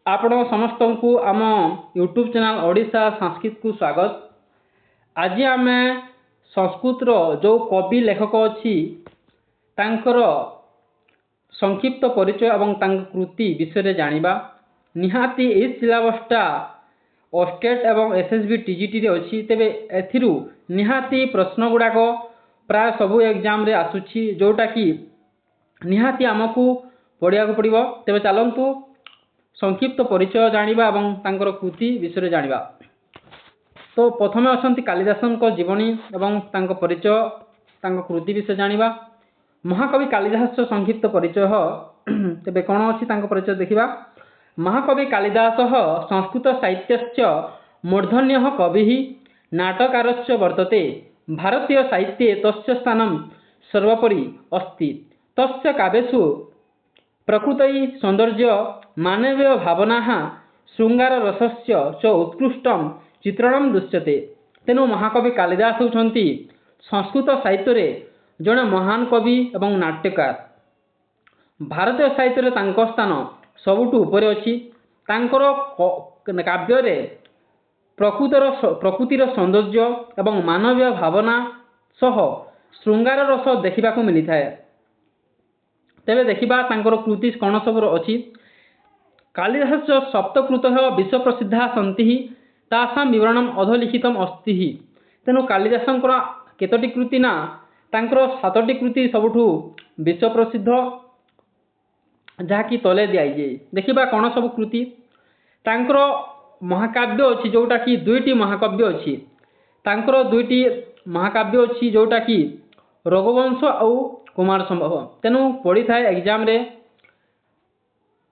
आपण समस्त को आम यूट्यूब चैनल ओडिशा संस्कृत को स्वागत। आज आम संस्कृत जो कवि लेखक अच्छी तांकर संक्षिप्त परिचय और कृति विषय जानिबा। निहाती ए सिलेबसटा स्टेट एवं एसएसबी टीजीटी अच्छी तेबे एथिरु निहाती प्रश्न गुड़ाक प्राय सबू एग्जाम रे आसुछि जोटा कि निहाती आमको पढ़िया पड़ो। तेबे चलतु संक्षिप्त परिचय जानिबा एवं तांकर कृति विषय जानिबा। तो प्रथमे अछंती कालिदासन को जीवनी एवं तांको परिचय तांको कृति विषय जानिबा। महाकवि कालिदास संक्षिप्त परिचय तेबे कौन अच्छी तांको परिचय देखिबा। महाकवि कालिदास संस्कृत साहित्यस्य मूर्धन्यः कविः नाटकारश्च वर्तते। भारतीय साहित्ये तस्य स्थानं सर्वोपरि अस्ति। तस्य काव्येषु प्रकृति सौंदर्य मानवीय भावनाः शृंगार रसस्य च उत्कृष्टं चित्रणं दृश्यते। तेणु महाकवि कालिदास होउछन्ति संस्कृत साहित्य जड़े महान कवि एवं नाट्यकार। भारतीय साहित्य तांको स्थान सबुठु ऊपर अछि। तांकर काव्य प्रकृतिर सौंदर्य एवं मानवीय भावना सह शृंगार रस देखा मिलता है। तेबे देखिबा तांकर कृति कौन सब अच्छी। कालिदास सप्तकृत विश्व प्रसिद्धा सन्ति तासां विवरणम अधोलिखितम अस्ति। तेणु कालिदासंकर केतोटी कृति ना तांकर 7टी कृति सबुठु विश्व प्रसिद्ध जहाँकि तले दिए। देखिबा कौन सब कृति। तांकर महाकाव्य अच्छी जोटा कि 2टी महाकाव्य अच्छी। तांकर 2टी महाकाव्य अच्छी जोटा कि रघुवंश और कुमार संभव। तेणु पड़ी थाए एग्जाम रे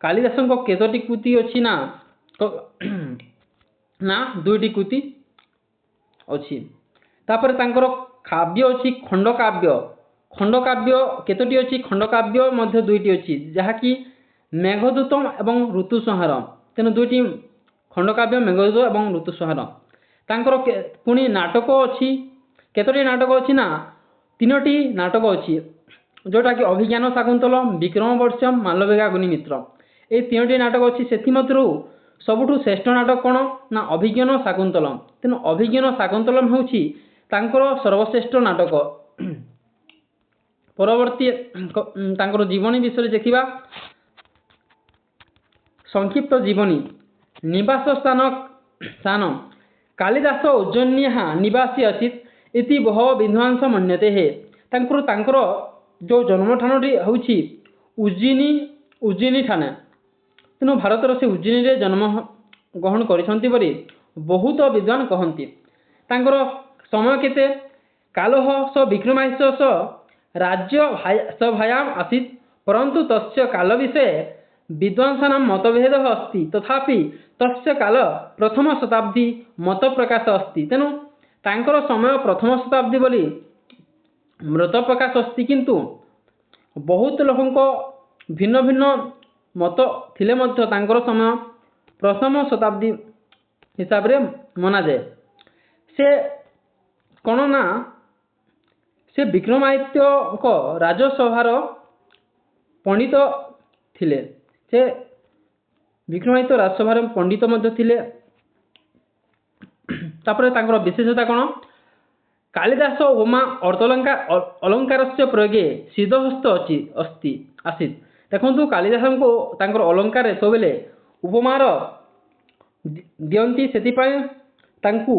कालिदासन को केतोटी कृति अच्छी ना तो ना 2टी कृति अच्छी। तापर तांकर काव्य अच्छी खंडकाव्य। खंडकाव्य केतोटी अच्छी। खंडकाव्य मध्य 2टी अच्छी जहाँकि मेघदूतम एवं ऋतुसंहार। तेणु 2टी खंडकाव्य मेघदूत एवं ऋतुसंहार। तांकर पुणी नाटक अच्छी। केतोटी नाटक अच्छी ना 3टी नाटक अच्छी जोटा कि अभिज्ञान शाकुंतलम विक्रमवर्ष्यम मालविका अग्निमित्र। ये 3टी नाटक अच्छी। से सबुठु श्रेष्ठ नाटक कौन ना अभिज्ञान शाकुंतलम। तेणु अभिज्ञान शाकुंतलम होउछि तांकर सर्वश्रेष्ठ नाटक। परवर्ती तांकर जीवनी विषय देखिबा। संक्षिप्त जीवनी। निवास स्थान कालिदास उज्जयिन्याः निवासी आसीत् इति बहु विद्वांस मन्यते है। तांकर जो जन्मठान होउछि उज्जयिनी ठाने। तेणु भारतर से उज्जयिनी रे जन्म ग्रहण करिसंति बरी बहुत विद्वान कहंती। तांकर समय केते कालः स विक्रमादित्य स राज्य सभायाम आसीत् परंतु तस्य काल विषये विद्वांसानां मतभेदः अस्ति। तथापि तस्य काल प्रथम शताब्दी मत प्रकाश अस्ति। तेणु तांकर समय प्रथम शताब्दी बोली मत प्रकाश अस्ति। किंतु बहुत लोकंको भिन्न भिन्न मत थिले मध्य तांकर समय प्रथम शताब्दी हिसाब रे मना जाए। से कौन ना से विक्रमादित्य को राजसभार पंडित थिले। से विक्रमादित्य राजसभार पंडित मध्य थिले। तापर तांकर विशेषता कौन। कालिदास उपमा अलंकारस्य प्रयोगे सिद्धहस्त अस्ति आसीत्। देखंतु कालिदास को तांकर अलंकार सबले उपमार दियंती सेतिपाई तांकु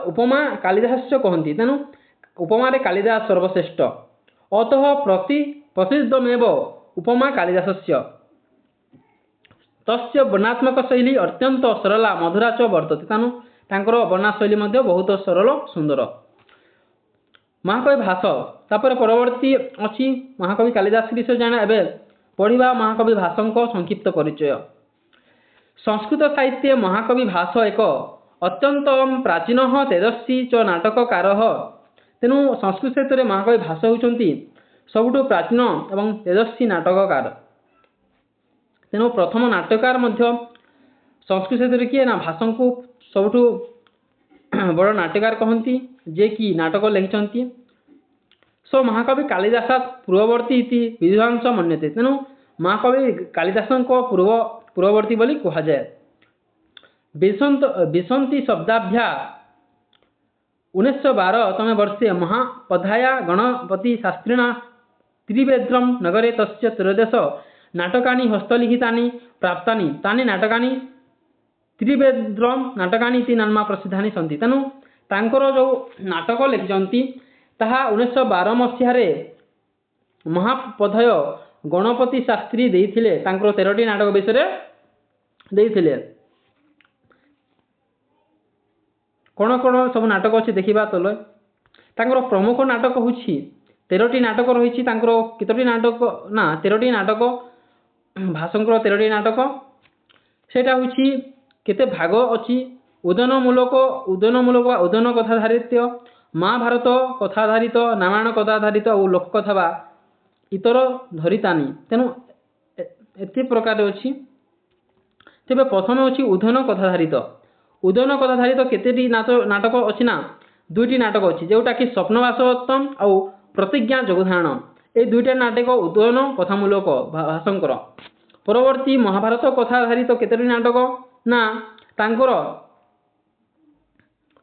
उपमा कालिदास कहंती। तेणु उपमारे कालिदास सर्वश्रेष्ठ। अतः प्रसिद्धमेव उपमा कालिदासस्य। तस्य वर्णात्मक शैली अत्यंत सरला मधुरा च वर्तते। तेणु तांकर वर्णा शैली मध्य बहुत सरल सुंदर। महाकवि भास। तापर परवर्ती अच्छी महाकवि कालिदास विषय जाना। एबे पढ़िबा महाकवि भासंको संक्षिप्त परिचय। संस्कृत साहित्य महाकवि भास एक अत्यंत प्राचीन तेजस्वी च नाटककार। तेणु संस्कृत साहित्य महाकवि भास होउछन्ति सबुठु प्राचीन एवं तेजस्वी नाटककार। तेणु प्रथम नाट्यकार मध्य संस्कृत साहित्य किए ना भासंको सबुठु बड़ नाट्यकार कहती जे कि नाटक लिखिछन्ति। सो महाकवि कालिदास पूर्ववर्ती इति विद्वांस मन्यते। तेणु महाकवि कालिदासଙ୍କ ପୂର୍ବବର୍ତ୍ତୀ ବୋଲି କୁହାଯାଏ। विंशति शब्दाभ्या 1912 वर्षे महापधाया गणपति शास्त्रिणा त्रिवेद्रम नगरे तस्य त्रयोदश नाटकानि हस्तलिखितानि प्राप्तानि तानि नाटकानि त्रिवेद्रम नाटकानि इति नाम्ना प्रसिद्धानि सन्ति। तेणु तांकर जो नाटक लिखिଛନ୍ତି ତାହା 1912 ମସିହାରେ महापधय गणपति शास्त्री ଦେଇଥିଲେ ତାଙ୍କର 13ଟି ନାଟକ ବିଷୟରେ ଦେଇଥିଲେ। कौन कौन सब नाटक अच्छी देखा तले तांकर प्रमुख नाटक हूँ 13टी नाटक रही केतोटी नाटक ना 13टी नाटक भाषंकर 13टी नाटक सेटा हूँ केते भाग अच्छी उदयनमूलक उदयन कथाधारित महाभारत कथाधारित रामायण कथाधारित और लोककथा बा इतर धरितानी तेणु एत प्रकार अच्छी। तेज प्रथम अच्छी उदयन कथाधारित केतेटी नाटक अच्छी ना 2टी नाटक अच्छी जोटा कि स्वप्नवासवत्तम और प्रतिज्ञा जगधारण ये 2टा नाटक उदयन कथामूलक भाषंकर। परवर्ती महाभारत कथाधारित केतेटी नाटक ना तांकर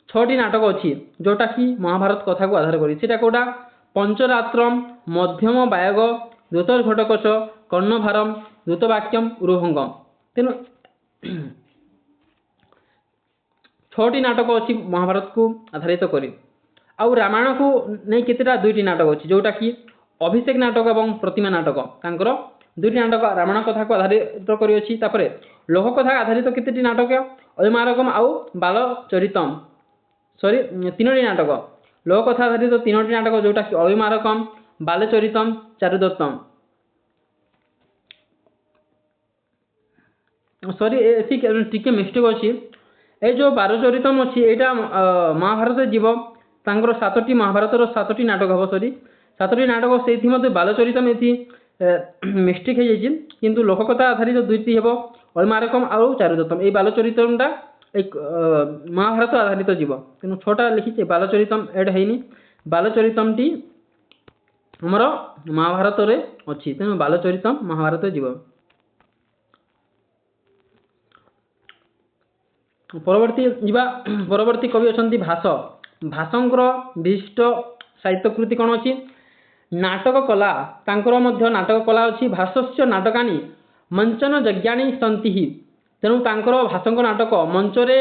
6टी नाटक अच्छी जोटा कि महाभारत कथा को आधार करी सेटा कोटा पंचरात्रम मध्यम बायग द्रुतघटकच कर्णभारम द्रुतवाक्यम उरुभंगम। तेणु 6टी नाटक अच्छी महाभारत को आधारित करी आउ रामायण को नहीं केतेटा 2टी नाटक अच्छी जोटा कि अभिषेक नाटक और प्रतिमा नाटक तांकर 2टी नाटक रामायण कथा को आधारित करी अच्छी। तापर लोककथा आधारित केतेटी नाटक अयमारकम आउ बालचरितम 3टी नाटक लोककथा आधारित 3टी नाटक जोटा कि अयमारकम बालचरितम चारुदत्तम टिके मिस्टेक अच्छी ये जो बालचरितम अच्छी यहाँ महाभारत जीव तांकर 7टी महाभारतर 7टी नाटक हम 7टी नाटक से बालचरितम ये मिस्टेक हो जाए किंतु लोककथा आधारित 2टी हम अयमारकम आउ चारुदत्तम ये बालचरितमटा एक महाभारत आधारित जीव तेणु 6टा लिखी बालचरितम एड है बालचरितम टी हमर महाभारत रे अच्छी तेणु बालचरितम महाभारत जीव। परवर्ती कवि अच्छा भाष भाषंकर विशिष्ट साहित्यकृति कौन अच्छी नाटक कला तांकर मध्य नाटक कला अच्छी भाष्य नाटकानि मंचन यज्ञानि सन्ति तेणु तांकर भाषंकर नाटक मंचरे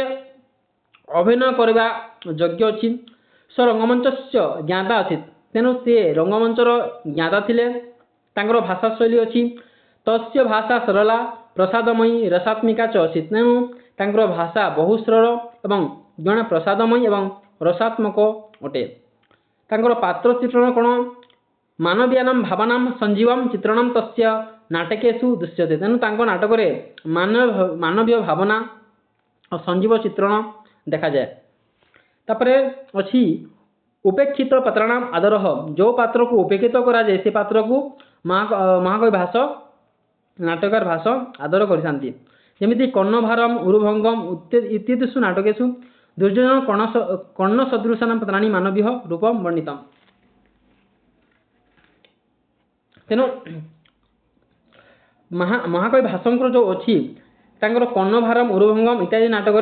अभिनय करवा यज्ञ अच्छी स रंगमंच ज्ञाता अच्छी तेणु से रंगमंचर ज्ञाता थिले तांकर भाषा शैली अच्छी तस्य भाषा सरला प्रसादमयी रसात्मिका च अच्छी तेणु तांकर भाषा बहु सरल एवं जड़े प्रसादमयी एवं रसात्मक अटे। तांकर पात्र चित्रण कौन मानवीयानां भावनां संजीवं चित्रणं तस्य नाटकेषु दृश्यते तेणु तांको नाटक रे मानवीय भावना और संजीव चित्रण देखा जाए। तापरे अच्छी उपेक्षित पात्राणाम आदर जो पात्र को उपेक्षित करा जाए से पात्र को महाकवि भाष नाटकार भाष आदर करती जमी कर्णभारम उरुभंगम इत्यादिषु नाटकेषु दुर्योधन कर्ण सदृशानां पात्राणि मानवीय रूपम वर्णितम्। तेणु महाकवि भाषंकर जो अच्छी तांकर कर्णभारम उरुभंगम इत्यादि नाटक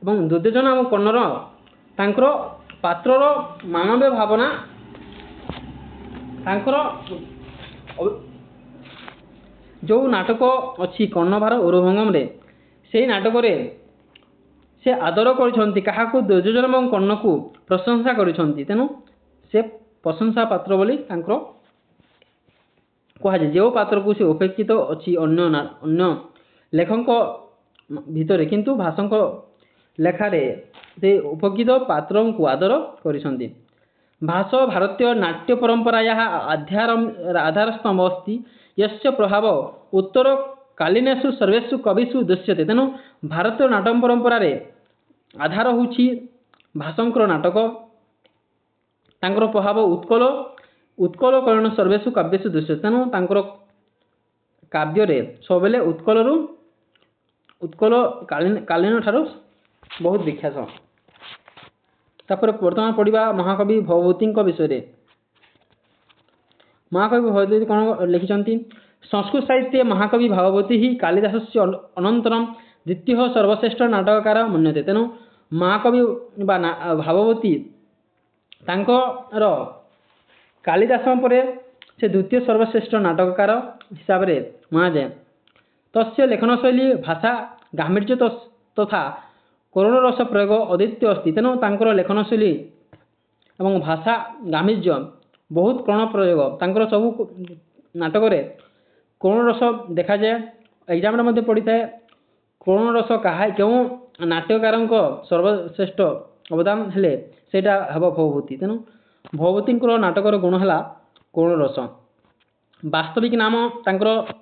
दुर्योधन और कर्णर तांकर पात्रर मानवीय भावना तांकर जो नाटक अच्छी कर्णभार उरुभंगम रे से नाटक रे से आदर करिसंती काहाकू दुर्योधन और कर्ण को प्रशंसा करिसंती तेणु से प्रशंसा पात्र बोली तांकर कह जो पात्र को से उपेक्षित अच्छी अन्य लेखक भितर किंतु भाषक लेखारे से उपेक्षित पात्र को आदर करिसंती। भाष भारतीय नाट्य परंपराया आधारस्तंभ अस्ति यस्य प्रभाव उत्तर कालीनेषु सर्वेषु कविषु दृश्यते तेणु भारतीय नाट्य परंपरा रे आधार होछि भाषंकर नाटक तांकर प्रभाव उत्कल कर्ण सर्वेषु काव्येषु दृश्यते तेणु तांकर काव्य रे सबेले उत्कल कालीन ठारू बहुत विख्यात। तापर वर्तमान पढ़ा महाकवि भवभूति विषय महाकवि भवभूति कौन लिखिं संस्कृत साहित्ये महाकवि भागवती ही कालिदासस्य अनन्तरं द्वितीयः सर्वश्रेष्ठ नाटककार मन्यते। तेणु महाकवि बा भागवती तांकर कालिदास परे से द्वितीय सर्वश्रेष्ठ नाटककार हिसाब से मनाए। तस्य लेखनशैली भाषा गांभीर्य तथा करुण रस प्रयोग अद्वितीय अस्ति। तेणु तांकर लेखनशैली एवं भाषा गांभीर्य बहुत करुण प्रयोग तांकर सबू नाटक करुण रस देखा जाए। एग्जाम मध्ये पड़ी थाए करुण रस कहा क्यों नाट्यकार सर्वश्रेष्ठ अवदान हेले सेटा हम भवभूति। तेणु भवभूति नाटकर गुण है करुण रस। वास्तविक नाम तांकर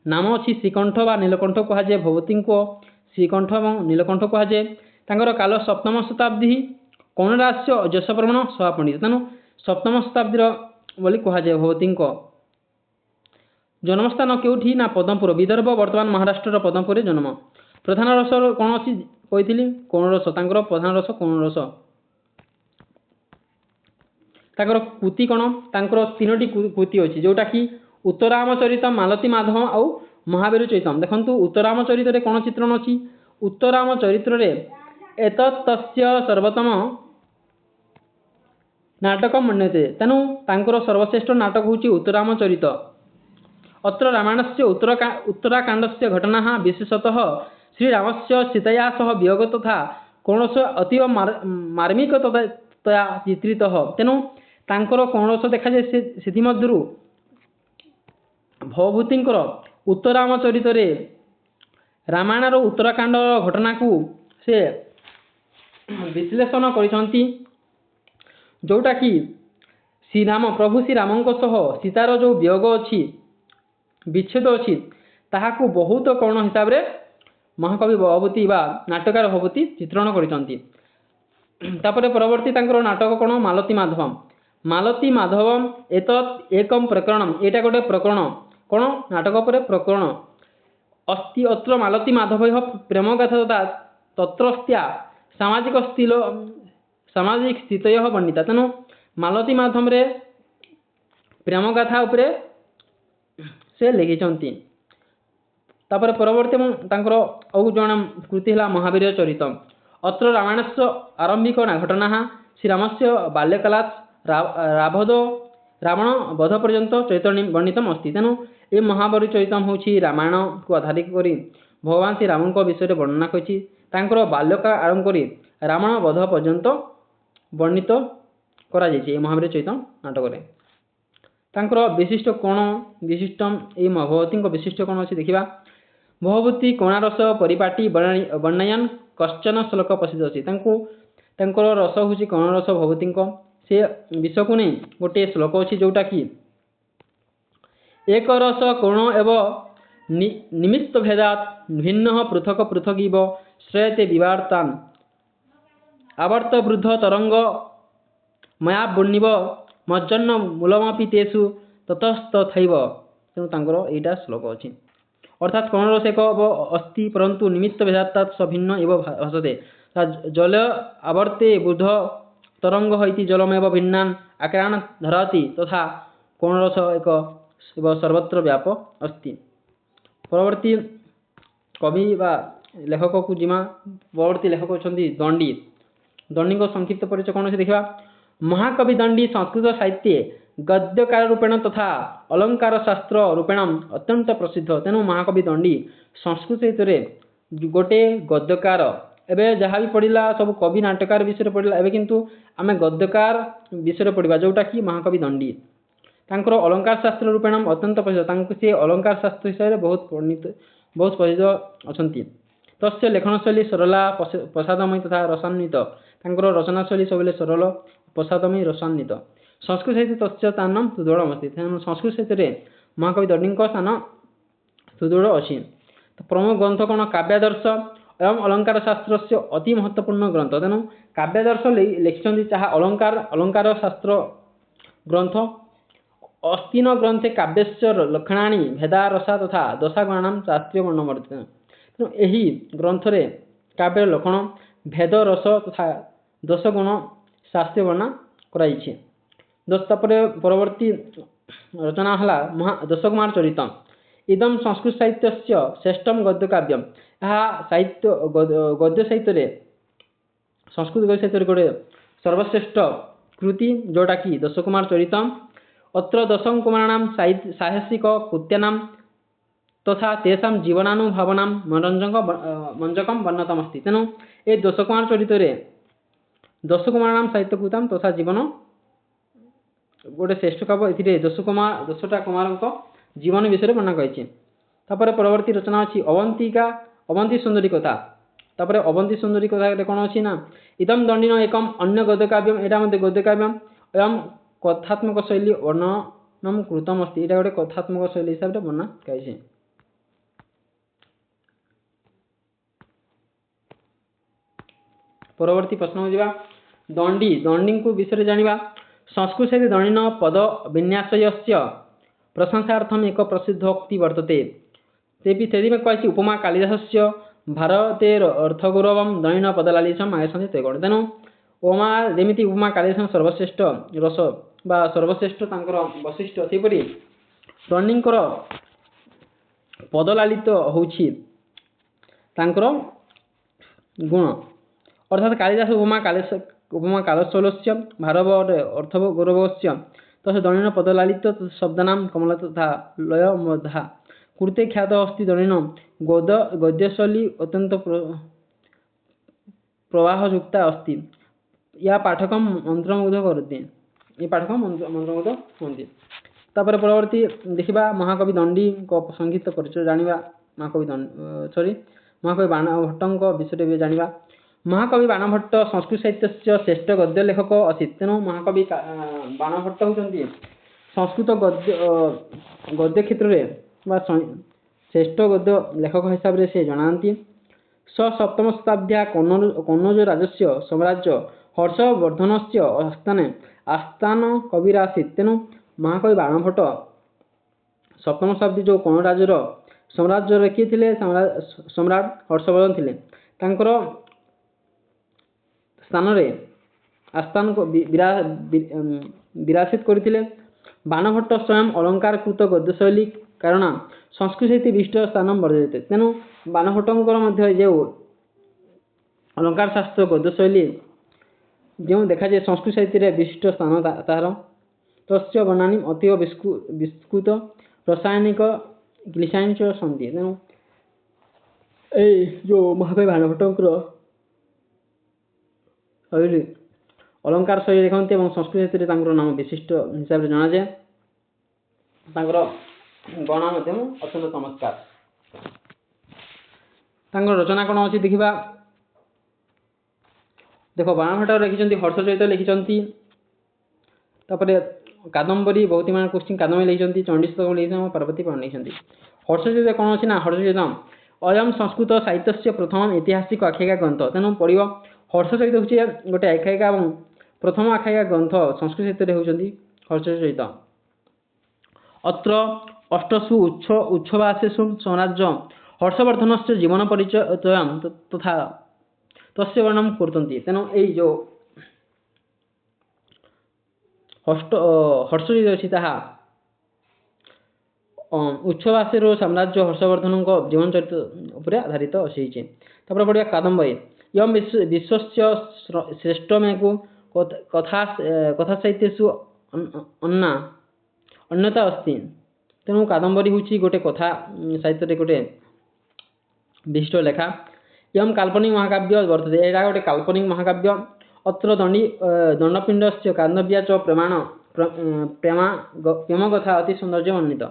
नाम अच्छी श्रीकंठ बा नीलकंठ कहुए। भगवती को श्रीकंठ और नीलकंठ कहुए। तांकर काल सप्तम शताब्दी कौणरास्य यशप्रवण सभापंडित। तेणु सप्तम शताब्दी बोली कहुए। भगवती जन्मस्थान केउठी ना पद्मपुर विदर्भ वर्तमान महाराष्ट्र पद्मपुर जन्म। प्रधान रस कौन अच्छी कही करुण रस। तांकर प्रधान रस करुण रस। तांकर कृति कौन तांकर तीनोटी कृति अच्छी जोटा कि उत्तरामचरित मालती माधव आउ महावीर चरितम। देखंतु उत्तरामचरित कौन चित्रण अच्छी उत्तरामचरित्र एतस्य सर्वोत्तम नाटक मन्यते। तेणु तांकर सर्वश्रेष्ठ नाटक होची उत्तरामचरित। अत्र रामायणस्य उत्तराकांडस्य घटना विशेषतः श्रीरामस्य सीतया सह वियोग तथा कौणस अतीव मार्मिकतया चित्रित। तेणु तांकर कौणस देखा जाए से मध्यरु भवभूतिंकर उत्तरामचरित रामायणर उत्तराकांड घटना को से विश्लेषण करिसंती। जोटा कि श्रीराम प्रभु श्रीराम सह सीतार जो वियोग अच्छी विच्छेद अच्छी ताहाकू बहुत करुण हिसाब से महाकवि भगवती बा नाटकार भगवती चित्रण करिसंती। तापर परवर्ती तांकर नाटक कौन मालती माधव। मालती माधव एतत् एकम प्रकरण एटा गोटे प्रकरण कौन नाटक पर प्रकरण अस्ति। अत्र मालती माधव प्रेमगाथा तथा तत्रस्त्या सामाजिक स्थितय वर्णिता। तेणु मालती माधव रे प्रेमगाथा उपरे से लिखिंट। तापर परवर्ती तांकर औ जन कृति है महावीर चरितम। अत्र रामायणस्य आरंभिक घटना श्रीरामस्य बाल्यकालात् रावण वध पर्यंत चरित्र वर्णितम अस्ति। तेणु ये महावीर चरितम हूँ रामायण को आधारित करी भगवान श्री राम विषय वर्णना कर बाल्यकाल आरंभ कर रावण वध पर्यंत वर्णित करा महावीर चरितम नाटक। तांकर विशिष्ट कौन विशिष्टम ये भगवती विशिष्ट कौन अच्छी देखा। भगवती कणारस परिपाटी वर्णयन कश्चन श्लोक प्रसिद्ध अच्छी। रस हूँ कणारस भगवती से विषय को नहीं गोटे श्लोक अच्छी जोटा कि एक रस कर्ण एवं निमित्त भेदात भिन्न पृथक पृथक इव श्रेयते विवार्तान आवर्त वृद्ध तरंग मया बुर्णिव मज्जन्न मूलमपि तेषु ततस्तथैव। तेणु तांकर एटा श्लोक अच्छी। अर्थात कौणरस एक अस्ति परंतु निमित्त भेदात स भिन्न एवं भासते। जल आवर्ते बुध तरंग इति जलमेव भिन्नान आकारान धराति तथा कौणरस एक सर्वत्र व्याप अस्ति। परवर्ती कवि बा लेखक को जिमा परवर्ती लेखक अच्छी दंडी। दंडी को संक्षिप्त परिचय कौन से देखा। महाकवि दंडी संस्कृत साहित्य गद्यकार रूपेण तथा अलंकार शास्त्र रूपेण अत्यंत प्रसिद्ध। तेणु महाकवि दंडी संस्कृत साहित्य गोटे गद्यकार। एवं जहाँ भी पढ़ला सब कवि नाटकार विषय पढ़ला एवं किंतु आम गद्यकार विषय पढ़ा जोटा कि महाकवि दंडी। तांकर अलंकार शास्त्र रूपेण अत्यंत प्रसिद्ध। से अलंकार शास्त्र हिसाब से बहुत प्रसिद्ध अच्छा। तस्य लेखनशैली सरला प्रसादमयी तथा रसान्वित। तांकर रचनाशैली सब सरल प्रसादमयी रसान्वित। संस्कृत साहित्य तस्य स्थान सुदृढ़। संस्कृत साहित्य महाकवि दंडी स्थान सुदृढ़ अच्छी। तो प्रमुख ग्रंथ कौन काव्यादर्श एवं अलंकार शास्त्र से अति महत्वपूर्ण ग्रंथ। तेणु काव्यादर्श लिखिं जहाँ अलंकार शास्त्र ग्रंथ अस्तीन ग्रंथे काव्यस्य लक्षणानि भेदा रसा तथा दशागुणानां शास्त्रीय वर्णवर्तते। तेणु यही ग्रंथ रे काव्य लक्षण भेद रस तथा दशगुण शास्त्रीय वर्णना कराई। परवर्ती रचना है दशकुमार चरितम। इदम संस्कृत साहित्यस्य श्रेष्ठम गद्य काव्यम। ଏହା ସାହିତ୍ୟ ଗଦ୍ୟ ସାହିତ୍ୟରେ ସଂସ୍କୃତ ଗଦ୍ୟ ସାହିତ୍ୟରେ ଗୋଟେ ସର୍ବଶ୍ରେଷ୍ଠ କୃତି ଯୋଉଟାକି ଦଶକୁମାର ଚରିତମ୍। ଅତ୍ର ଦଶମ କୁମାରାଣାମ ସାହସିକ କୃତ୍ୟାନାମ ତଥା ତେଷାଂ ଜୀବନାନୁଭାବନାମ ମଞ୍ଜକମ୍ ବର୍ଣ୍ଣିତମସ୍ତି। ତେଣୁ ଏ ଦଶକୁମାର ଚରିତରେ ଦଶକୁମାରାଣାମ ସାହିତ୍ୟ କୃତାମ ତଥା ଜୀବନ ଗୋଟେ ଶ୍ରେଷ୍ଠ କାବ୍ୟ। ଏଥିରେ ଦଶଟା କୁମାରଙ୍କ ଜୀବନ ବିଷୟରେ ବର୍ଣ୍ଣନା କରାଯାଇଛି। ତାପରେ ପରବର୍ତ୍ତୀ ରଚନା ଅଛି ଅବନ୍ତୀ ସୁନ୍ଦରୀ କଥା। ତାପରେ ଅବନ୍ତୀ ସୁନ୍ଦରୀ କଥାରେ କ'ଣ ଅଛି ନା ଇଦମ ଦଣ୍ଡିନ ଏକମ୍ ଅନ୍ୟ ଗଦ୍ୟ କାବ୍ୟମ୍। ଏଇଟା ମଧ୍ୟ ଗଦ୍ୟ କାବ୍ୟମ୍। ଏୟମ୍ କଥାତ୍ମକ ଶୈଳୀ ବର୍ଣ୍ଣନମ୍ କୃତମ୍ ଅସ୍ତି। ଏଇଟା ଗୋଟେ କଥାତ୍ମକ ଶୈଳୀ ହିସାବରେ ବର୍ଣ୍ଣନା କରାଯାଇଛି। ପରବର୍ତ୍ତୀ ପ୍ରଶ୍ନକୁ ଯିବା। ଦଣ୍ଡିଙ୍କୁ ବିଷୟରେ ଜାଣିବା। ସଂସ୍କୃତ ସାହିତ୍ୟରେ ଦଣ୍ଡିନ ପଦ ବିନ୍ୟାସୟସ୍ୟ ପ୍ରଶଂସାର୍ଥମ୍ ଏକ ପ୍ରସିଦ୍ଧୋକ୍ତି ବର୍ତ୍ତତେ। ସେଥିପାଇଁ କୁହାଯାଇଛି ଉପମା କାଳିଦାସସ୍ୟ ଭାରତେର ଅର୍ଥଗୌରବମ୍ ଦଣ୍ଡିନ ପଦଲାଲିସମ୍ ଆୟସନ୍ତି ତ୍ରିଗୋଣ। ତେଣୁ ଉପମା ଯେମିତି ଉପମା କାଳିଦାସଙ୍କ ସର୍ବଶ୍ରେଷ୍ଠ ରସ ବା ସର୍ବଶ୍ରେଷ୍ଠ ତାଙ୍କର ବୈଶିଷ୍ଟ୍ୟ, ସେହିପରି ଦଣ୍ଡିଙ୍କର ପଦଲାଳିତ ହେଉଛି ତାଙ୍କର ଗୁଣ। ଅର୍ଥାତ୍ କାଳିଦାସ ଉପମା କାଳଶୈଳସ୍ୟ ଭାରତରେ ଅର୍ଥଗୌରବସ୍ୟ ତस्य ଦଣ୍ଡିନ ପଦଲାଳିତ ଶବ୍ଦାନାଂ କମଳତା ତଥା ଲୟମଧା କୃତେ ଖ୍ୟାତ ଅସ୍ତି। ଦଣ୍ଡିନ ଗଦ୍ୟଶୈଳୀ ଅତ୍ୟନ୍ତ ପ୍ରବାହଯୁକ୍ତା ଅସ୍ତି। ୟା ପାଠକಂ ମନ୍ତ୍ରମୁଗ୍ଧ କରନ୍ତି। ଏ ପାଠକ ମନ୍ତ୍ରମୁଗ୍ଧ ହୁଅନ୍ତି। ତାପରେ ପରବର୍ତ୍ତୀ ଦେଖିବା ମହାକବି ଦଣ୍ଡିଙ୍କ ସଂକ୍ଷିପ୍ତ ପରିଚୟ ଜାଣିବା। ମହାକବି ବାଣଭଟ୍ଟଙ୍କ ବିଷୟରେ ବି ଜାଣିବା। ମହାକବି ବାଣଭଟ୍ଟ ସଂସ୍କୃତ ସାହିତ୍ୟସ୍ୟ ଶ୍ରେଷ୍ଠ ଗଦ୍ୟ ଲେଖକ ଅସିତ୍। ତେଣୁ ମହାକବି ବାଣଭଟ୍ଟ ହେଉଛନ୍ତି ସଂସ୍କୃତ ଗଦ୍ୟ କ୍ଷେତ୍ରରେ ବା ଶ୍ରେଷ୍ଠ ଗଦ୍ୟ ଲେଖକ ହିସାବରେ ସେ ଜଣାନ୍ତି। ସପ୍ତମ ଶତାବ୍ଦ୍ୟା କନୌଜ ରାଜସ୍ୟ ସାମ୍ରାଜ୍ୟ ହର୍ଷବର୍ଦ୍ଧନସ୍ୟ ଆସ୍ଥାନ କବିରାସିତ୍। ତେଣୁ ମହାକବି ବାଣଭଟ୍ଟ ସପ୍ତମ ଶତାବ୍ଦୀ ଯେଉଁ କନୌଜ ରାଜ୍ୟର ସାମ୍ରାଜ୍ୟରେ କିଏ ଥିଲେ? ସମ୍ରାଟ ହର୍ଷବର୍ଦ୍ଧନ ଥିଲେ। ତାଙ୍କର ସ୍ଥାନରେ ଆସ୍ଥାନକୁ ବିରାସିତ କରିଥିଲେ। ବାଣଭଟ୍ଟ ସ୍ୱୟଂ ଅଳଙ୍କାରକୃତ ଗଦ୍ୟଶୈଳୀ କାରଣ ସଂସ୍କୃତ ସାହିତ୍ୟ ବିଶିଷ୍ଟ ସ୍ଥାନ ବର୍ଦ୍ଧିତ। ତେଣୁ ବାଣଭଟ୍ଟଙ୍କର ମଧ୍ୟ ଯେଉଁ ଅଳଙ୍କାର ଶାସ୍ତ୍ର ଗଦ୍ୟଶୈଳୀ ଯେଉଁ ଦେଖାଯାଏ ସଂସ୍କୃତ ସାହିତ୍ୟରେ ବିଶିଷ୍ଟ ସ୍ଥାନ ତାହାର ତସ୍ୟ ବର୍ଣ୍ଣାନୀ ଅତୀବ ବିସ୍କୃତ ରାସାୟନିକ କ୍ଲିଶାଞ୍ଚ ସନ୍ଧି। ତେଣୁ ଏଇ ଯେଉଁ ମହାକବି ବାଣଭଟ୍ଟଙ୍କର ଶୈଳୀ ଅଳଙ୍କାର ଶୈଳୀ ଦେଖନ୍ତି ଏବଂ ସଂସ୍କୃତ ସାହିତ୍ୟରେ ତାଙ୍କର ନାମ ବିଶିଷ୍ଟ ହିସାବରେ ଜଣାଯାଏ। ତାଙ୍କର ଗଣ ମଧ୍ୟ ଅତ୍ୟନ୍ତ ଚମତ୍କାର। ତାଙ୍କର ରଚନା କ'ଣ ଅଛି ଦେଖିବା। ଦେଖ ବାଣଭଟ୍ଟ ଲେଖିଛନ୍ତି ହର୍ଷଚରିତ ଲେଖିଛନ୍ତି। ତାପରେ କାଦମ୍ବରୀ ବହୁତିମାନ କୋଶ୍ଚିନ୍ କାଦମ୍ବରୀ ଲେଖିଛନ୍ତି। ଚଣ୍ଡୀଶତକ ଲେଖିଛନ୍ତି। ପାର୍ବତୀ ପୁରାଣ ଲେଖିଛନ୍ତି। ହର୍ଷଚରିତ କ'ଣ ଅଛି ନା ହର୍ଷଚରିତ ଅୟମ୍ ସଂସ୍କୃତ ସାହିତ୍ୟସ୍ୟ ପ୍ରଥମ ଐତିହାସିକ ଆଖ୍ୟାୟିକା ଗ୍ରନ୍ଥ। ତେଣୁ ପଡ଼ିବ ହର୍ଷଚରିତ ହେଉଛି ଗୋଟେ ଆଖ୍ୟାୟିକା ଏବଂ ପ୍ରଥମ ଆଖ୍ୟାୟିକା ଗ୍ରନ୍ଥ ସଂସ୍କୃତ ସାହିତ୍ୟରେ ହେଉଛନ୍ତି ହର୍ଷଚରିତ। ଅତ୍ର ଅଷ୍ଟସୁ ଉଚ୍ଛ୍ୱାସେଷୁ ସ୍ୱରାଜ୍ୟ ହର୍ଷବର୍ଦ୍ଧନସ୍ୟ ଜୀବନ ପରିଚୟମ୍ ତଥା ତସ୍ୟ ବର୍ଣ୍ଣନମ୍ କୁର୍वନ୍ତି। ତେଣୁ ଏଇ ଯେଉଁ ହର୍ଷଚରିତ ଅଛି ତାହା ଉଚ୍ଛ୍ୱାସର ସାମ୍ରାଜ୍ୟ ହର୍ଷବର୍ଦ୍ଧନଙ୍କ ଜୀବନ ଚରିତ୍ର ଉପରେ ଆଧାରିତ ହୋଇଛି। ତାପରେ ପଡ଼ିବା କାଦମ୍ବରୀ ୟମ୍ ବିଶ୍ୱସ୍ୟ ଶ୍ରେଷ୍ଠମେକୁ କଥା ସାହିତ୍ୟସୁ ଅନ୍ୟତା ଅସ୍ତି। ତେଣୁ କାଦମ୍ବରୀ ହେଉଛି ଗୋଟେ କଥା ସାହିତ୍ୟରେ ଗୋଟେ ବିଶିଷ୍ଟ ଲେଖା। ୟମ୍ କାଳ୍ପନିକ ମହାକାବ୍ୟ ବର୍ତ୍ତତେ। ଏଇଟା ଗୋଟେ କାଳ୍ପନିକ ମହାକାବ୍ୟ। ଅତ୍ର ଦଣ୍ଡପିଣ୍ଡସ୍ୟ କାଦମ୍ବ୍ୟା ଚ ପ୍ରେମକଥା ଅତି ସୌନ୍ଦର୍ଯ୍ୟ ବର୍ଣ୍ଣିତ।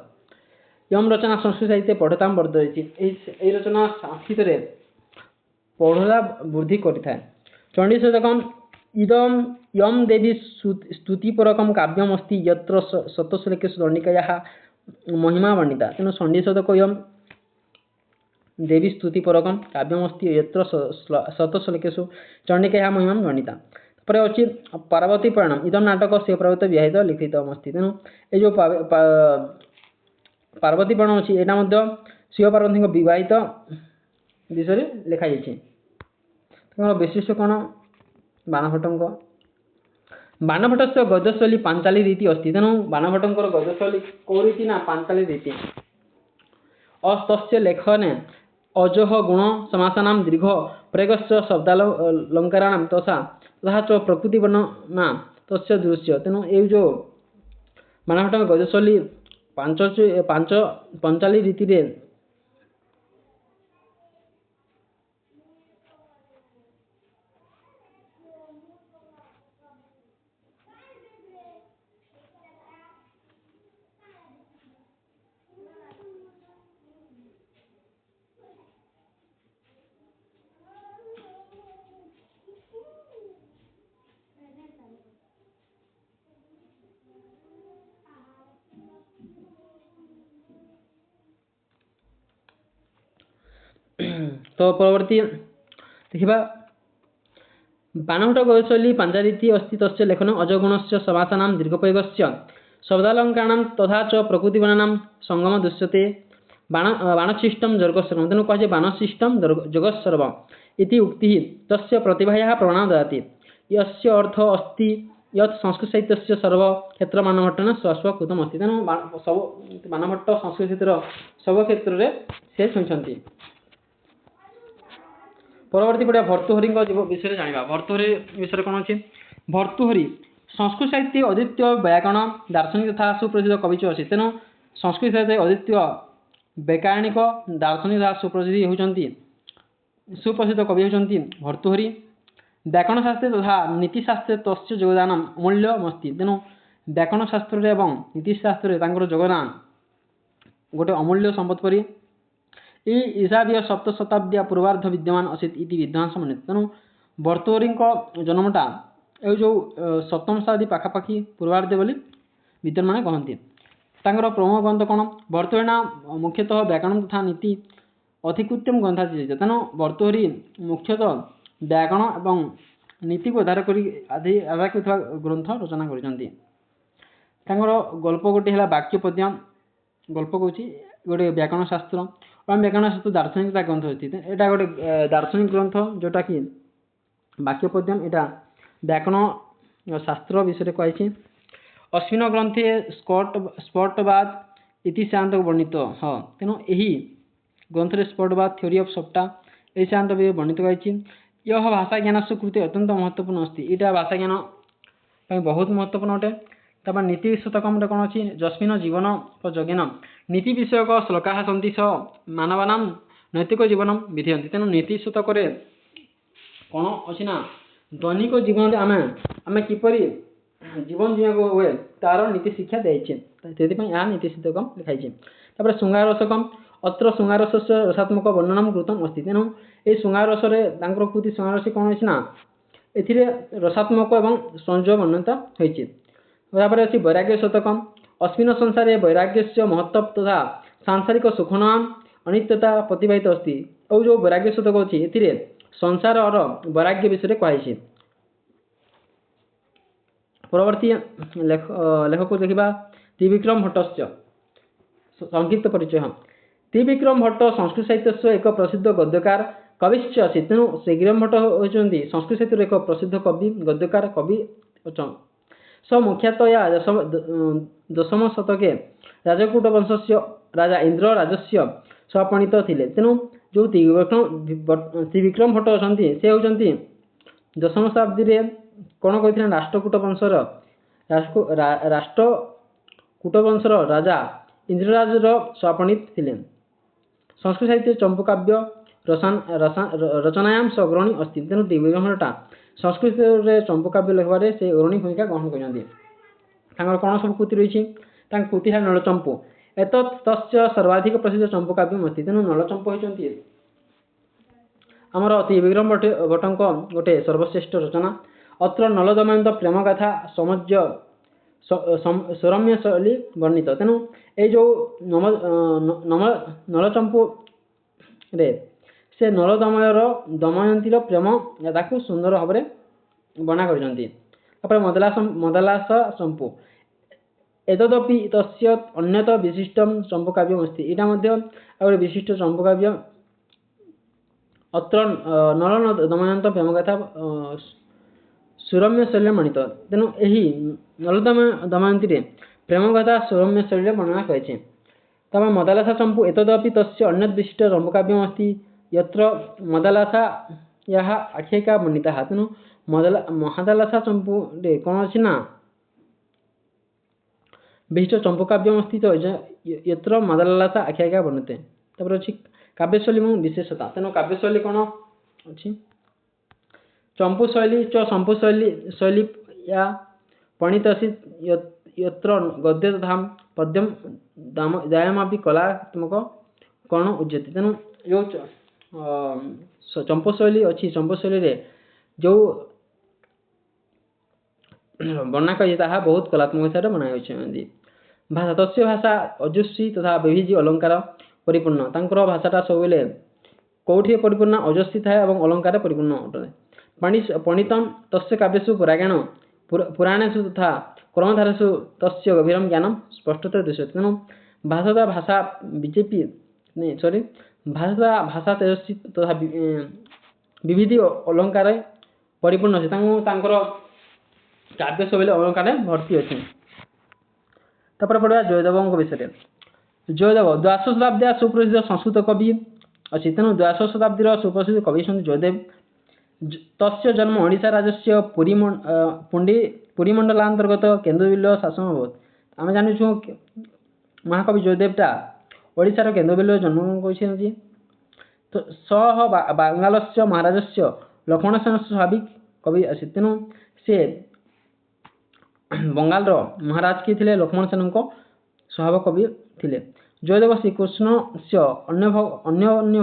ୟମ୍ ରଚନା ସଂସ୍କୃତ ସାହିତ୍ୟ ପଢ଼ତାମ୍ ବର୍ଦ୍ଧୟତି। ଏହି ରଚନା ସଂସ୍କୃତରେ ପଢ଼ୁତା ବୃଦ୍ଧି କରିଥାଏ। ଚଣ୍ଡୀଶତକମ୍ ୟମ୍ ଦେବୀ ସ୍ତୁତିପରକମ୍ କାବ୍ୟମ୍ ଅସ୍ତି ଯତ୍ର ଶତଶ୍ଲୋକେଷୁ ଦଣ୍ଡିକାୟାଃ ମହିମା ବର୍ଣ୍ଣିତା। ତେଣୁ ଚଣ୍ଡୀଶତକ ୟମ୍ ଦେବୀ ସ୍ତୁତିପରକମ୍ କାବ୍ୟମ୍ ଅସ୍ତି ଯତ୍ର ଶତଶ୍ଲୋକେଷୁ ଚଣ୍ଡିକାୟାଃ ମହିମା ବର୍ଣ୍ଣିତା। ତାପରେ ଅଛି ପାର୍ବତୀ ପୁରାଣ ଇଦମ୍ ନାଟକ ଶିବ ପାର୍ବତୀ ବିବାହିତ ଲିଖିତମ୍ ଅସ୍ତି। ତେଣୁ ଏଇ ଯେଉଁ ପାର୍ବତୀ ପୁରାଣ ଅଛି ଏଇଟା ମଧ୍ୟ ଶିବ ପାର୍ବତୀଙ୍କ ବିବାହିତ ବିଷୟରେ ଲେଖାଯାଇଛି। ତାଙ୍କର ବିଶିଷ୍ଟ କ'ଣ? ବାଣଭଟ୍ଟସ୍ୟ ଗଦ୍ୟଶୈଳୀ ପାଞ୍ଚାଳୀ ରୀତି ଅସ୍ତି। ତେଣୁ ବାଣଭଟ୍ଟଙ୍କର ଗଦ୍ୟଶୈଳୀ କେଉଁ ରୀତି ନା ପାଞ୍ଚାଳୀ ରୀତି। अस्तस्य लेखने अजः गुण समासानां दीर्घ प्रयोगस्य शब्दालंकाराणां तथा च प्रकृति वर्णना तस्य दृश्य। तेणु ये जो मानवभट्ट गद्यशैली पंचाली रीति रे तो परवर्ती देखा बाणभट्ट गद्यशैली पांचारीति अस्ति तस्य लेखन अजगुणस्य समासानां दीर्घप्रयोगस्य शब्दालंकाराणां तथा च प्रकृतिवर्णनां संगम दृश्यते बाणशिष्टं जर्गसर्वं। तेणु कहे बाणशिष्टं जगत्सर्वम् इति उक्तिः तस्य प्रतिभायाः प्रमाणं ददाति। यस्य अर्थ अस्ति यत् संस्कृतसाहित्यस्य सर्वक्षेत्र बाणभट्टेन स्वस्वकृतम् अस्ति। तेणु बाणभट्ट संस्कृतसाहित्यର सब क्षेत्ରରେ से छुईंछन्ति। परवर्ती पढ़िया भर्तृहरि विषय जाना। भर्तृहरि विषय कौन अच्छी? भर्तृहरि संस्कृत साहित्य अद्वितीय व्याकरण दार्शनिक तथा सुप्रसिद्ध कविच अच्छी। तेणु संस्कृत साहित्य अद्वितीय वैज्ञानिक दार्शनिक तथा सुप्रसिद्ध कवि होती भर्तृहरि। व्याकरण शास्त्रे तथा नीतिशास्त्रे तस्य योगदान अमूल्यमस्ति। तेणु व्याकरण शास्त्र एवं नीतिशास्त्रे तांकर योगदान गोटे अमूल्य संपद परी ईशादीय सप्तशताब्दी पूर्वार्ध विद्यमान आसीत इति विद्वांस मन्यते। तेणु भर्तृहरि जन्मटा ये जो सप्तम शताब्दी पाखापाखि पूर्वार्धे बोली विद्वान मैंने कहती। तांकर प्रमुख ग्रंथ कौन? भर्तृहरिणा मुख्यतः व्याकरण तथा नीति अधिकृत्यम ग्रंथाची। तेणु भर्तृहरि मुख्यतः व्याकरण एवं नीति को आधार कर ग्रंथ रचना करछन्ति। तांकर गल्प गोटे है वाक्यपद्य गल्प कौच गोटे व्याकरण शास्त्र और व्याकरण शास्त्र दार्शनिकता ग्रंथ अच्छी। यहाँ गोटे दार्शनिक ग्रंथ जोटा कि वाक्यपद्यम यहाँ व्याकरण शास्त्र विषय कही। अश्विन ग्रंथे स्फोटवाद इति सिद्धांत वर्णित। हाँ तेणु यही ग्रंथ स्फोटवाद थ्योरी ऑफ सप्टा यह सिद्धांत वर्णित कही। यह भाषा ज्ञान कृते अत्यंत महत्वपूर्ण अस्ति। यहाँ भाषा ज्ञान बहुत महत्वपूर्ण अटे। तापर नीति शतकम कौन अच्छी? जस्मिन जीवन यज्ञन नीति विषयक श्लोका सन्ति स मानवानां नैतिक जीवन विधीयन्ति। तेणु नीति शतक कौन अच्छी ना दैनिक जीवन आम किपरि जीवन जीवा हुए तार नीति शिक्षा देछे। से नीति शतकम लिखाई। तापर शृंगारसकम अत्र शृंगारस्य रसात्मक वर्णनम कृतम अस्ति। तेणु ये शृंगारसरे तांकर कृति शृंगारस कौन अच्छी ना एथिरे रसात्मक एवं संजय वर्णनता होइछि। तापर अच्छी वैराग्य शतकम अस्मिन संसारे वैराग्यस्य महत्व तथा सांसारिक सुखनाम अनित्यता प्रतिपादित अस्ति। और जो वैराग्य शतक अच्छी एथिरे संसार और वैराग्य विषय कही। परवर्ती लेखक देखा त्रिविक्रम भट्टस्य संक्षिप्त परिचय। त्रिविक्रम भट्ट संस्कृत साहित्य एक प्रसिद्ध गद्यकार कविश्च अस्ति। तेणु त्रिविक्रम भट्ट होती संस्कृत साहित्य एक प्रसिद्ध कवि गद्यकार कवि। स मुख्यतया दशम शतके राजकूट वंशस्य राजा इंद्र राजस्य स्वपणित थिले। तेणु जो त्रिविक्रम भट्ट अच्छा से होती दशम शताब्दी कौन कहते राष्ट्रकूट वंशर राष्ट्रकूट वंशर राजा इंद्रराजर स्वपणित थिले। संस्कृत साहित्य चंपूकाव्य रचनायां अग्रणी अस्ति। तेणु त्रिविक्रम भट्टा संस्कृत चंपूकाव्य लिखबार से अग्रणी भूमिका ग्रहण कर कौन सब कृति रही? कृति है नलचंपू। एत तस्य सर्वाधिक प्रसिद्ध चंपूकाव्यम अस्ति। तेणु नलचंपू होती आमर त्रिविक्रम भट्टଙ୍କ गोटे सर्वश्रेष्ठ रचना। अत्र नल दमयंत प्रेम गाथा समज्य सौरम्य शैली वर्णित। तेणु ये जो नलचंपू रे से नल दमयंतीर प्रेम गाथा सुंदर भाव में बना कर। मदलास चंपू एतदपि तस्य अन्यत विशिष्ट चंपूकाव्यम अस्ति। यहाँ गोटे विशिष्ट चंपूकाव्य अत्र नल दमयंत प्रेम गाथा सुरम्य शैली वर्णित। तेणु यही नल दमयंती प्रेम गाथा सुरम्य शैली वर्णना करें। तम मदालसा चंपू एतदपि तस्य अन्यत् विशिष्ट चंपूकाव्यमस्ति यत्र मदालसा यः आख्यायिका वर्णिताः। तेणु महादालसा चंपू रे कौन अछि ना विशिष्ट चंपूकाव्यमस्ति तो यत्र मदालसा आख्यायिका वर्णिते। तापर अछि काव्यशैली एवं विशेषता। तेणु काव्यशैली कौन अछि चंपू शैली च चंपू शैली या पणित अछि यत्र गद्य तथा पद्यम दायमापि कलात्मक कर्ण उच्यते। तेणु जो चंपू शैली अच्छी चंपू शैली रे जो वर्णना करी ताहा बहुत कलात्मक हिसाब से बनाई भाषा तस्य भाषा अजुष्वी तथा विविध अलंकार परिपूर्ण। तांकर भाषाटा सबले कौठी परिपूर्ण अजस्वी थाए और अलंकार परिपूर्ण अटे। पणितम तस्य काव्यसु पुराणेषु तथा कर्मधारेषु तस्य गभीरं ज्ञानं स्पष्टतया दृश्यते। तेणु भाषा बीजेपी भाषा तेजस्वी तथा विविध अलंकार परिपूर्ण अच्छे। काव्य सबले अलंकार भर्ती अच्छे। तापर पढ़ा जयदेव विषय। जयदेव द्वादश शताब्दी सुप्रसिद्ध संस्कृत कवि अच्छी। तेणु द्वादश शताब्दी सुप्रसिद्ध कवि जयदेव। तस्य जन्म ओडिशा राज्यस्य पुरीमंडलांतर्गत केन्दुबिल्व शासन अभवत। आम जानु महाकवि जयदेवटा ओडिशार केन्दुबिल्व जन्म कर तो सह बांगालस्य महाराजस्य लक्ष्मणसेन स्वाभाविक कवि अच्छे। तेणु से बंगाल महाराज किए थे लक्ष्मणसेन स्वभाव कवि थे। जयदेव श्रीकृष्ण से अन्य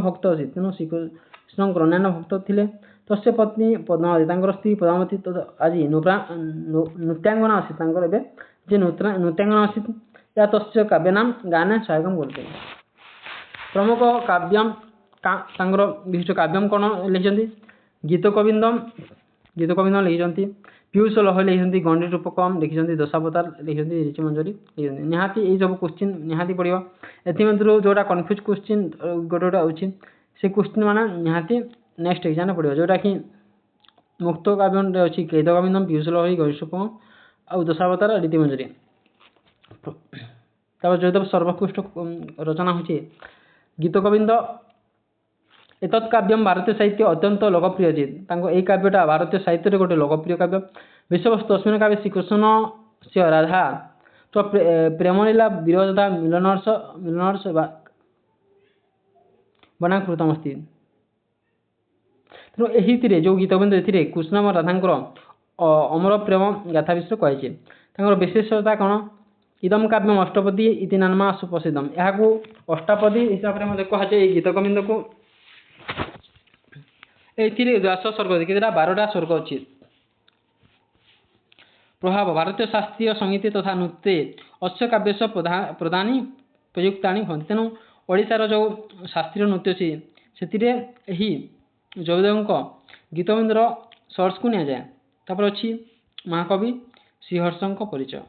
भक्त अच्छे। तेणु श्रीकृष्ण अन्य भक्त थे। तस्य पत्नी पद्मावती स्त्री पद्मावती आज नृत्यांगना अच्छी जे नृत्यांगना अच्छी या तस्य काव्य नाम गाने सहायक करते। प्रमुख काव्यम विशिष्ट काव्यम कौन लिखिं गीतकविंदम लिखिं पीयूष लहरी लिखिं गंडी रूपकम लिखिं दशावतार लिखिं ऋषि मंजरी लिखिं निहाती यही सब क्वेश्चन निहाती पड़ो। एमध्य जोटा कन्फ्यूज क्वेश्चन गोटे अच्छी से क्वेश्चन मान निहाती नेक्स्ट एग्जाम पड़ो जोटा कि मुक्त काव्य अच्छी गीतकविंदम पीयूष लहरी गंडी रूपकम आउ दशावतार ऋषि मंजरी। जयदेव सर्वोत्कृष्ट रचना होची गीतकविंद। एतत् काव्यम भारतीय साहित्य अत्यंत लोकप्रिय अच्छे। यही काव्यटा भारतीय साहित्य गोटे लोकप्रिय काव्य। विषयवस्तु अस्मिन् काव्ये श्रीकृष्ण से राधा तो प्रेमलीला विरह मिलनर्ष बनाकृतमस्ति। तेणु यही जो गीतकविंद ए कृष्ण और राधांकर अमर प्रेम गाथा विषय कही। विशेषता कौन इदम काव्यम अष्टपदी इति नाम सुप्रसिद्धम। यहाँ अष्टापदी हिसाब से कहुए गीतकविंद को ये द्वादश स्वर्ग देखिए 12टा स्वर्ग अच्छी। प्रभाव भारतीय शास्त्रीय संगीत तथा नृत्य अस्य काव्य प्रधानी प्रयुक्तानि हन। तेणु ओडिशार जो शास्त्रीय नृत्य अच्छी से जयदेव गीतकविंदर सोर्स को नि जाए। तापर अच्छी महाकवि श्रीहर्ष परिचय।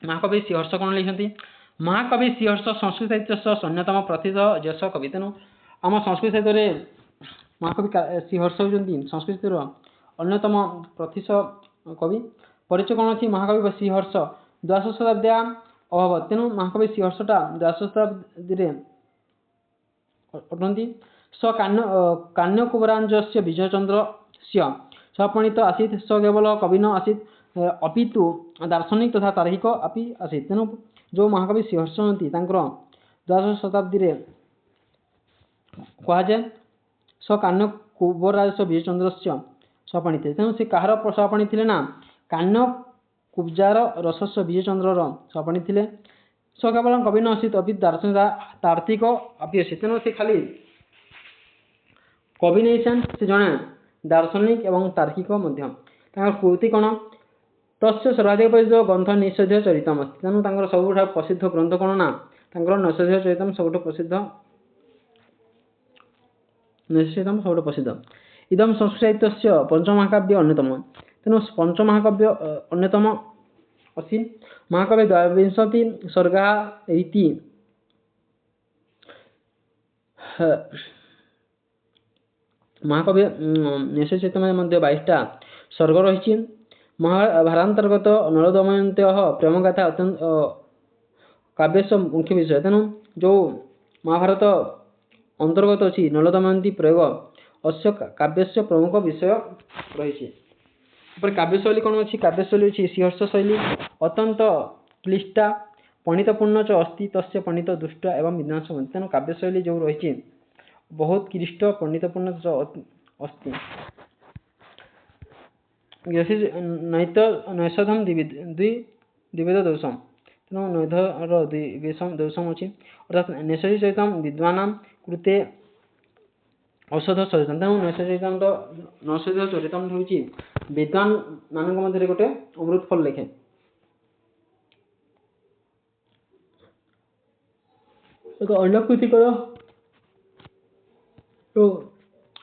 महाकवि श्रीहर्ष कौन लिखती महाकवि श्रीहर्ष संस्कृत साहित्य अन्यतम प्रथित ज्येष्ठ कवि। तेणु आम संस्कृत साहित्य महाकवि श्रीहर्ष होती संस्कृत अन्यतम प्रथित कवि। परिचय कौन अच्छी महाकवि श्रीहर्ष द्वादश शताब्दी अभवत। तेणु महाकवि श्रीहर्षटा द्वादश शताब्दी अटंती। स कान्यकुबरांजस्य विजयचंद्र से स्वपणित आसीत्। स केवल कवि न आसीत् अपितु दार्शनिक तथा तार्किक अपि आसीत्। तेणु जो महाकवि श्रीहर्ष होती द्वादश शताब्दी कहुए स कान्यकुबराज विजयचंद्र से स्वपाणी थे। तेणु से कहार स्वपाणी थे ना कान्यकुब्जार रसस्व विजयचंद्र स्वपाणी थे। स केवल कवि न आसीत् अभी दार्शनिक तार्किक अपि आसीत्। तेणु से खाली कवि नहीं से जड़े दार्शनिक एवं तार्किक कृति कौन तस्य सर्वाधिक प्रसिद्ध ग्रंथ निषेध चरितम अस्ति। तेणु सब प्रसिद्ध ग्रंथ कौन ना निषेध चरितम सब प्रसिद्ध सब प्रसिद्ध। इदम संस्कृत साहित्य पंचमहाकाव्य अन्यतम। तेणु पंचमहाकाव्य अन्यतम अस्ति। महाकवि द्वाविंशति सर्गा रीति महाकवि निषेध चरितम मध्य 22टा स्वर्ग रही। महाभारतांतर्गत नल दमयंत्य प्रेमगाथा କାବ୍ୟସ୍ୟ ମୁଖ୍ୟ ବିଷୟ। ତେଣୁ ଯେଉଁ ମହାଭାରତ ଅନ୍ତର୍ଗତ ଅଛି ନଳ ଦମୟନ୍ତୀ ପ୍ରୟୋଗ ଅସ୍ୟ କାବ୍ୟସ୍ୟ ପ୍ରମୁଖ ବିଷୟ ରହିଛି। ଏପରି କାବ୍ୟଶୈଳୀ କ'ଣ ଅଛି? କାବ୍ୟଶୈଳୀ ଅଛି ଶ୍ରୀହର୍ଷ ଶୈଳୀ ଅତ୍ୟନ୍ତ କ୍ଲିଷ୍ଟା ପଣ୍ଡିତପୂର୍ଣ୍ଣ च अस्ति तस्य ପଣ୍ଡିତ ଦୁଷ୍ଟ ଏବଂ ବିଦ୍ୱାଂସ। ତେଣୁ କାବ୍ୟଶୈଳୀ ଯେଉଁ ରହିଛି ବହୁତ କ୍ଲିଷ୍ଟ ପଣ୍ଡିତପୂର୍ଣ୍ଣ च अस्ति। ନୈଷଧମ ଦ୍ୱିବେଦ ଦୋଷମ। ତେଣୁ ନୈଧର ଦୋଷମ ଅଛି ଅର୍ଥାତ୍ ନୈଷଧି ସହିତ ବିଦ୍ୱାନାଂ କୃତେ ଔଷଧ ସଚେତନ। ତେଣୁ ନୈଷଧ ଚରିତମ ହେଉଛି ବିଦ୍ୱାନ ମାନଙ୍କ ମଧ୍ୟରେ ଗୋଟେ ଅମୃତ ଫଳ ଲେଖେ। ଏକ ଅନ୍ୟ କୃତିକର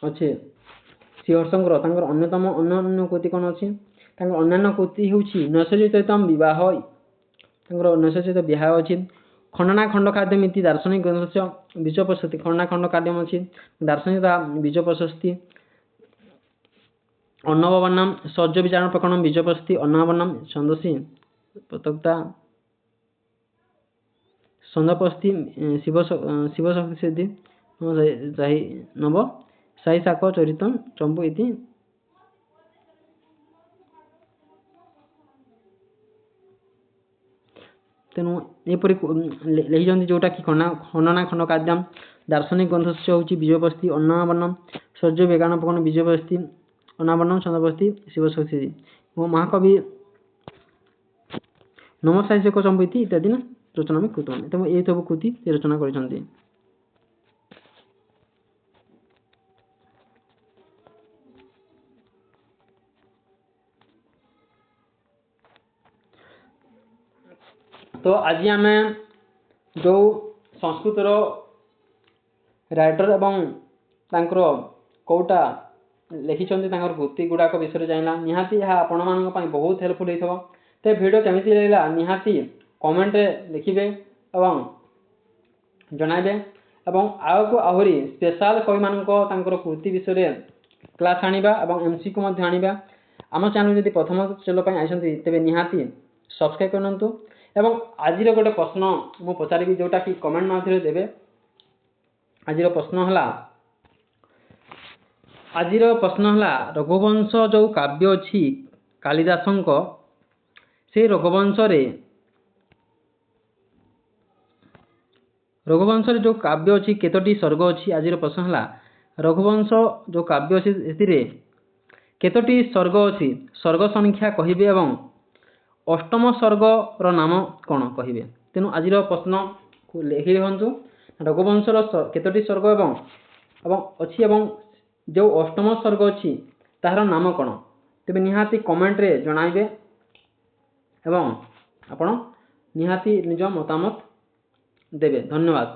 ଅଛି ଶ୍ରୀହର୍ଷଙ୍କର ତାଙ୍କର ଅନ୍ୟାନ୍ୟ କୃତି କ'ଣ ଅଛି? ତାଙ୍କର ଅନ୍ୟାନ୍ୟ କୃତି ହେଉଛି ନୈଷଧି ବିବାହ। ତାଙ୍କର ନୈଷଧି ସହିତ ବିବାହ ଅଛି। ଖଣ୍ଡନା ଖଣ୍ଡ ଖାଦ୍ୟମିତି ଦାର୍ଶନିକ ଗ୍ରନ୍ଥସ୍ୟ ବୀଜ ପ୍ରଶସ୍ତି। ଖଣ୍ଡନା ଖଣ୍ଡ ଖାଦ୍ୟମ ଅଛି ଦାର୍ଶନିକ ବୀଜ ପ୍ରଶସ୍ତି। ଅନ୍ନବର୍ଣ୍ଣମ ସୌର୍ଯ୍ୟ ବିଚାରଣ ପ୍ରକରଣ ବୀଜ ପ୍ରଶସ୍ତି। ଅନ୍ନବର୍ଣ୍ଣମ ଛନ୍ଦସୀ ପତକ୍ତା ଛନ୍ଦପସ୍ତି ଶିବଶକ୍ତି ସିଦ୍ଧି ନବ ସାଇ ଶାକ ଚରିତମ ଚମ୍ପୁ ଇତି। ତେଣୁ ଏପରି ଲେଖିଛନ୍ତି ଯେଉଁଟାକି ଖଣ୍ଡନା ଖଣ୍ଡ ଖାଦ୍ୟମ ଦାର୍ଶନିକ ଗ୍ରନ୍ଥସ୍ୟ ହେଉଛି ବୀଜପସ୍ତି। ଅନ୍ନବର୍ଣ୍ଣମ ସୌର୍ଯ୍ୟ ବିଚାରଣ ପ୍ରକରଣ ବୀଜ ପ୍ରଶସ୍ତି। ଅନ୍ନବର୍ଣ୍ଣମ ଛନ୍ଦପସ୍ତି ଶିବଶକ୍ତି ସିଦ୍ଧି। ମହାକବି ନମ ସାଇ ଶାକ ଚମ୍ପୁ ଇତି ଇତ୍ୟାଦି ରଚନା ବି କୃତ। ତେଣୁ ଏହି ସବୁ କୃତି ରଚନା କରିଛନ୍ତି। ତ ଆଜି ଆମେ ଯେଉଁ ସଂସ୍କୃତର ରାଇଟର ଏବଂ ତାଙ୍କର କେଉଁଟା ଲେଖିଛନ୍ତି ତାଙ୍କର କୃତି ଗୁଡ଼ାକ ବିଷୟରେ ଜାଣିଲା। ନିହାତି ଏହା ଆପଣମାନଙ୍କ ପାଇଁ ବହୁତ ହେଲ୍ପଫୁଲ୍ ହେଇଥିବ। ତ ଭିଡ଼ିଓ କେମିତି ଲାଗିଲା ନିହାତି କମେଣ୍ଟରେ ଲେଖିବେ ଏବଂ ଜଣାଇବେ। ଏବଂ ଆଗକୁ ଆହୁରି ସ୍ପେଶାଲ କବିମାନଙ୍କ ତାଙ୍କର କୃତି ବିଷୟରେ କ୍ଲାସ୍ ଆଣିବା ଏବଂ MCQ ମଧ୍ୟ ଆଣିବା। ଆମ ଚ୍ୟାନେଲ ଯଦି ପ୍ରଥମ ଥର ପାଇଁ ଆସିଛନ୍ତି ତେବେ ନିହାତି ସବସ୍କ୍ରାଇବ୍ କରନ୍ତୁ। ଏବଂ ଆଜିର ଗୋଟେ ପ୍ରଶ୍ନ ମୁଁ ପଚାରିବି ଯେଉଁଟାକି କମେଣ୍ଟ ମାଧ୍ୟମରେ ଦେବେ। ଆଜିର ପ୍ରଶ୍ନ ହେଲା ରଘୁବଂଶ ଯେଉଁ କାବ୍ୟ ଅଛି କାଳିଦାସଙ୍କ, ସେହି ରଘୁବଂଶରେ ଯେଉଁ କାବ୍ୟ ଅଛି କେତୋଟି ସ୍ୱର୍ଗ ଅଛି? ଆଜିର ପ୍ରଶ୍ନ ହେଲା ରଘୁବଂଶ ଯେଉଁ କାବ୍ୟ ଅଛି ସେଥିରେ କେତୋଟି ସ୍ୱର୍ଗ ଅଛି? ସ୍ୱର୍ଗ ସଂଖ୍ୟା କହିବେ ଏବଂ ଅଷ୍ଟମ ସ୍ୱର୍ଗର ନାମ କ'ଣ କହିବେ? ତେଣୁ ଆଜିର ପ୍ରଶ୍ନକୁ ଲେଖି ରଖନ୍ତୁ। ରଘୁବଂଶର କେତୋଟି ସ୍ୱର୍ଗ ଏବଂ ଅଛି ଏବଂ ଯେଉଁ ଅଷ୍ଟମ ସ୍ୱର୍ଗ ଅଛି ତାହାର ନାମ କ'ଣ? ତେବେ ନିହାତି କମେଣ୍ଟରେ ଜଣାଇବେ ଏବଂ ଆପଣ ନିହାତି ନିଜ ମତାମତ ଦେବେ। ଧନ୍ୟବାଦ।